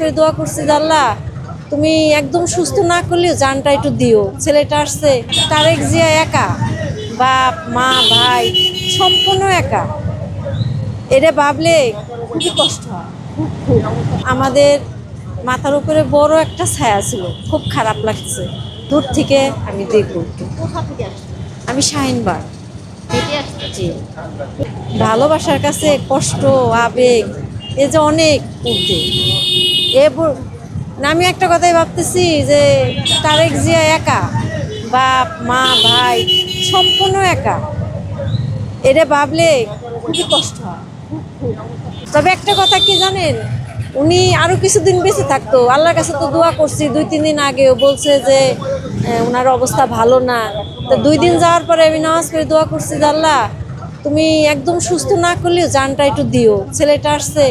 করে দোয়া করছি যে আল্লাহ তুমি একদম সুস্থ না করলেও জানটা একটু দিও। ছেলেটা আসছে তারেক জিয়া একা, বাপ মা ভাই সম্পূর্ণ একা। এটা ভাবলে খুবই কষ্ট হয়। আমাদের মাথার উপরে বড় একটা ছায়া ছিল, খুব খারাপ লাগছে। দূর থেকে আমি দেখবো একটু। কোথা থেকে আসছে? আমি শাহিনবাগ। হেঁটে আসছে? জি, ভালোবাসার কাছে কষ্ট আবেগ এ যে অনেক ঊর্ধ্বে। এ না, আমি একটা কথাই ভাবতেছি যে তারেক জিয়া একা, বাপ মা ভাই সম্পূর্ণ একা। এটা ভাবলে খুবই কষ্ট হয়। তবে একটা কথা কি জানেন, উনি আরো কিছুদিন বেঁচে থাকতো। আল্লাহর কাছে তো দোয়া করছি 2-3 দিন আগেও, বলছে যে ওনার অবস্থা ভালো না। তো 2 দিন যাওয়ার পরে আমি নামাজ পড়ে দোয়া করছি যে আল্লাহ তুমি একদম সুস্থ না করলেও জানটা একটু দিও। ছেলেটা আসছে।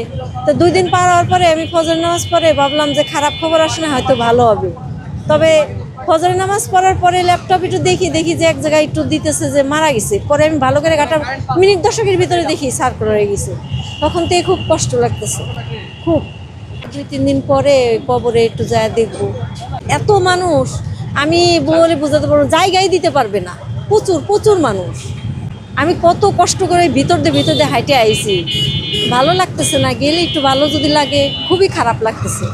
তো 2 দিন পার হওয়ার পরে আমি ফজর নামাজ পড়ে ভাবলাম যে খারাপ খবর আসে না, হয়তো ভালো হবে। তবে ফজরের নামাজ পড়ার পরে ল্যাপটপ একটু দেখি যে এক জায়গায় একটু দিতেছে যে মারা গেছে। পরে আমি ভালো করে গাটা মিনিট 10-এর ভিতরে দেখি সার্কুলার হয়ে গেছে। তখন থেকে খুব কষ্ট লাগতেছে, খুব। 2-3 দিন পরে কবরে একটু যায় দেখবো। এত মানুষ, আমি বলে বোঝাতে পারবো, জায়গায় দিতে পারবে না। প্রচুর প্রচুর মানুষ। আমি কত কষ্ট করে ভিতর দিয়ে হাইটে আইছি, ভালো লাগতেছে না। গেলে একটু ভালো যদি লাগে, খুবই খারাপ লাগতেছে।